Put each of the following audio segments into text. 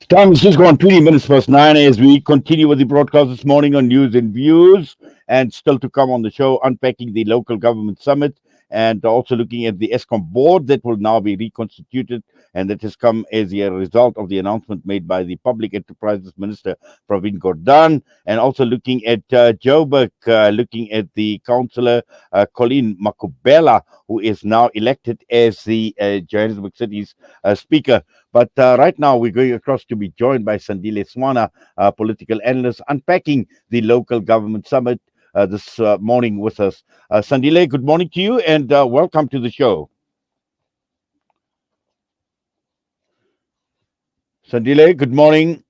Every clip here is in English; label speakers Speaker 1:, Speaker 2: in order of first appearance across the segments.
Speaker 1: Time has just gone 20 minutes past 9 as we continue with the broadcast this morning on news and views. And still to come on the show, unpacking the local government summit and also looking at the ESCOM board that will now be reconstituted. And that has come as a result of the announcement made by the Public Enterprises Minister, Pravin Gordhan. And also looking at Joburg, looking at the councillor, Colleen Makubela, who is now elected as the Johannesburg City's speaker. But right now, we're going across to be joined by Sandile Swana, political analyst, unpacking the local government summit this morning with us. Sandile, good morning to you and welcome to the show. Sandile, good morning.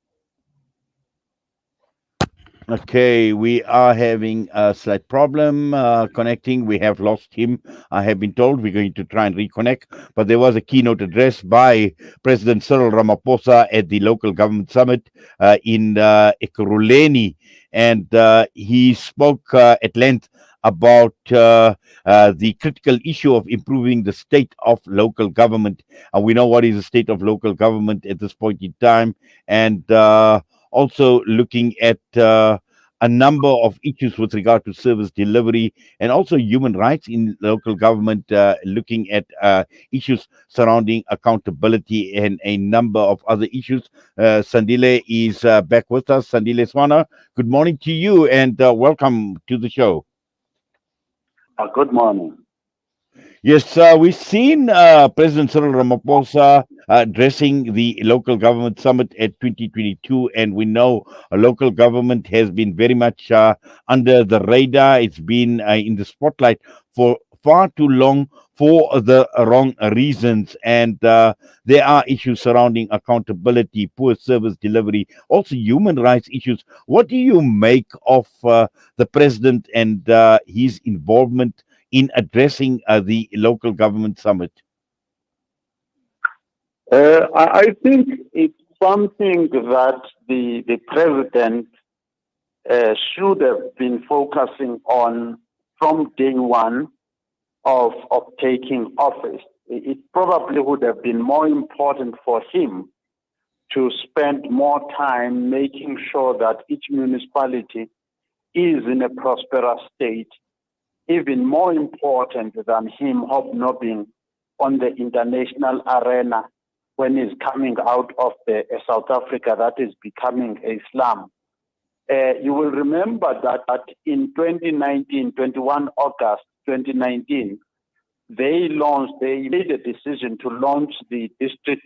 Speaker 1: Okay, we are having a slight problem connecting. We have lost him. I have been told we're going to try and reconnect. But there was a keynote address by President Cyril Ramaphosa at the local government summit in Ekurhuleni, and he spoke at length about the critical issue of improving the state of local government. We know what is the state of local government at this point in time, and also looking at a number of issues with regard to service delivery and also human rights in local government, looking at issues surrounding accountability and a number of other issues. Sandile is back with us. Sandile Swana, good morning to you and welcome to the show.
Speaker 2: Good morning.
Speaker 1: Yes, we've seen President Cyril Ramaphosa addressing the local government summit at 2022, and we know local government has been very much under the radar. It's been in the spotlight for far too long for the wrong reasons, and there are issues surrounding accountability, poor service delivery, also human rights issues. What do you make of the president and his involvement in addressing the local government summit?
Speaker 2: I think it's something that the president should have been focusing on from day one of taking office. It probably would have been more important for him to spend more time making sure that each municipality is in a prosperous state, even more important than him hobnobbing on the international arena when he's coming out of the South Africa that is becoming a slum. You will remember that in 2019, 21 August 2019, they made a decision to launch the District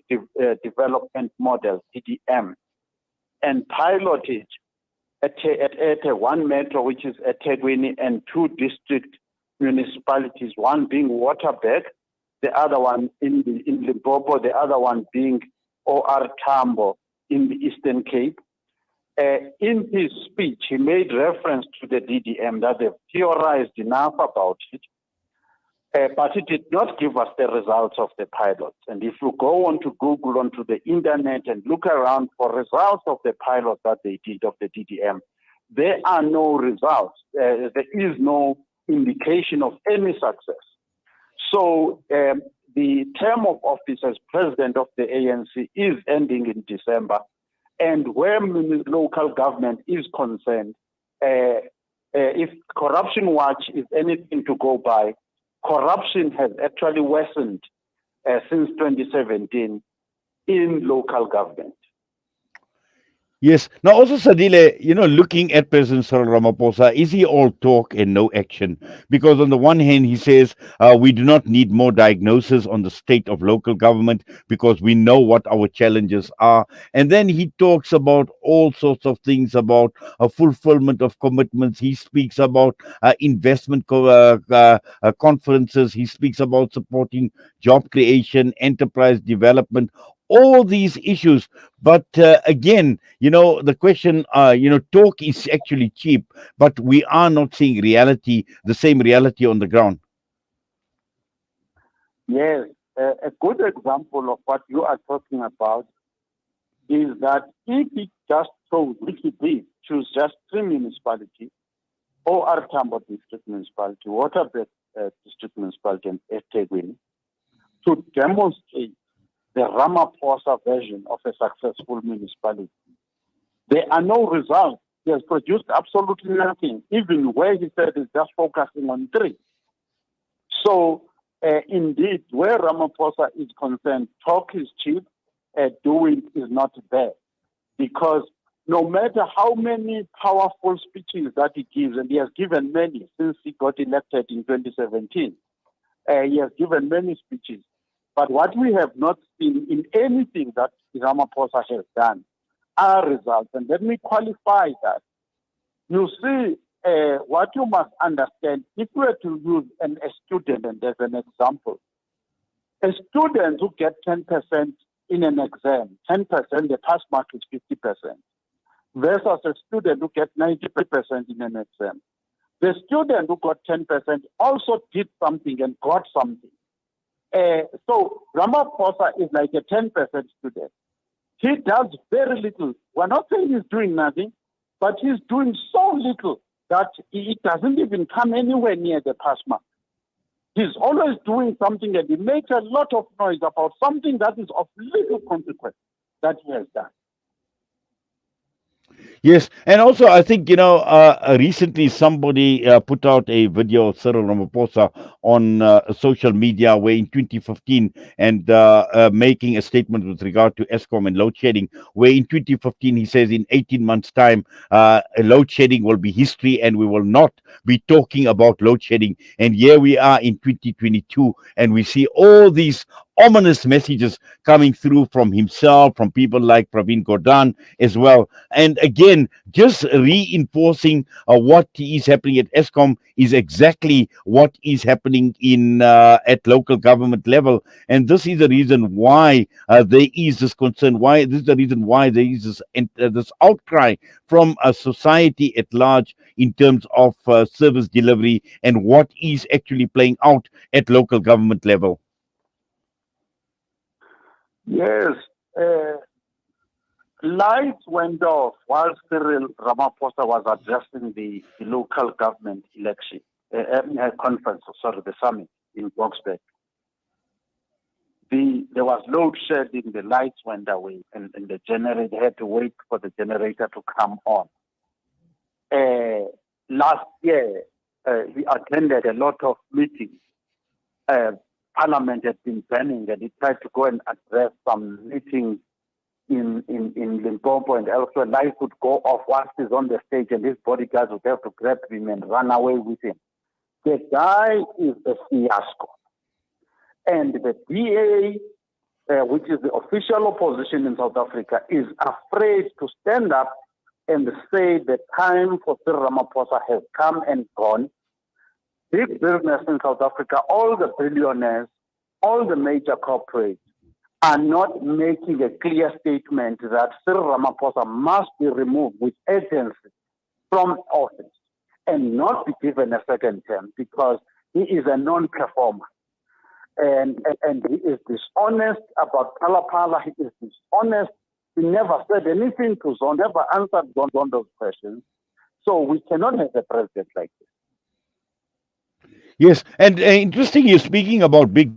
Speaker 2: Development Model, DDM, and pilot it at one metro, which is eThekwini, and two district municipalities, one being Waterberg, the other one in Limpopo, the other one being OR Tambo in the Eastern Cape. In his speech, he made reference to the DDM, that they've theorized enough about it, but it did not give us the results of the pilots. And if you go onto Google, onto the internet, and look around for results of the pilot that they did of the DDM, there are no results. There is no indication of any success. So the term of office as president of the ANC is ending in December. And where local government is concerned, if Corruption Watch is anything to go by, corruption has actually worsened since 2017 in local government.
Speaker 1: Yes. Now, also, Sadile, looking at President Cyril Ramaphosa, is he all talk and no action? Because on the one hand, he says we do not need more diagnosis on the state of local government because we know what our challenges are. And then he talks about all sorts of things about a fulfillment of commitments. He speaks about investment conferences. He speaks about supporting job creation, enterprise development, all these issues. But again, the question, talk is actually cheap, but we are not seeing reality, the same reality on the ground.
Speaker 2: Yes, a good example of what you are talking about is that if it just chose, which it did, choose just three municipalities, OR Tambo District Municipality, Waterberg District Municipality, and eThekwini, to demonstrate the Ramaphosa version of a successful municipality. There are no results. He has produced absolutely nothing, even where he said he's just focusing on three. So, indeed, where Ramaphosa is concerned, talk is cheap, doing is not there. Because no matter how many powerful speeches that he gives, and he has given many since he got elected in 2017, he has given many speeches. But what we have not seen in anything that Ramaphosa has done are results. And let me qualify that. You see, what you must understand, if we were to use a student as an example, a student who gets 10% in an exam, 10%, the pass mark is 50%, versus a student who gets 90% in an exam. The student who got 10% also did something and got something. So Ramaphosa is like a 10% student. He does very little. We're not saying he's doing nothing, but he's doing so little that it doesn't even come anywhere near the pass mark. He's always doing something and he makes a lot of noise about something that is of little consequence that he has done.
Speaker 1: Yes, and also I think recently somebody put out a video of Cyril Ramaphosa on social media, where in 2015 and making a statement with regard to ESCOM and load shedding, where in 2015 he says in 18 months' time, a load shedding will be history, and we will not be talking about load shedding. And here we are in 2022, and we see all these ominous messages coming through from himself, from people like Praveen Gordhan as well. And again, just reinforcing what is happening at ESCOM is exactly what is happening in at local government level. And this is the reason why there is this concern. Why this is the reason why there is this outcry from society at large in terms of service delivery and what is actually playing out at local government level.
Speaker 2: Yes, lights went off while Cyril Ramaphosa was addressing the local government election conference, sorry, the summit in Boxburg. There was load shedding, the lights went away, and the generator had to wait for the generator to come on. Last year, he attended a lot of meetings. Parliament had been burning, and he tried to go and address some meetings in Limpopo and elsewhere. Lights would go off once he's on the stage, and his bodyguards would have to grab him and run away with him. The guy is a fiasco. And the DA, which is the official opposition in South Africa, is afraid to stand up and say the time for Cyril Ramaphosa has come and gone. Big business in South Africa, all the billionaires, all the major corporates are not making a clear statement that Cyril Ramaphosa must be removed with urgency from office and not be given a second term, because he is a non-performer. And he is dishonest about Palapala. He is dishonest. He never said anything to Zone, never answered those questions. So we cannot have a president like this.
Speaker 1: Yes, and interesting, you're speaking about big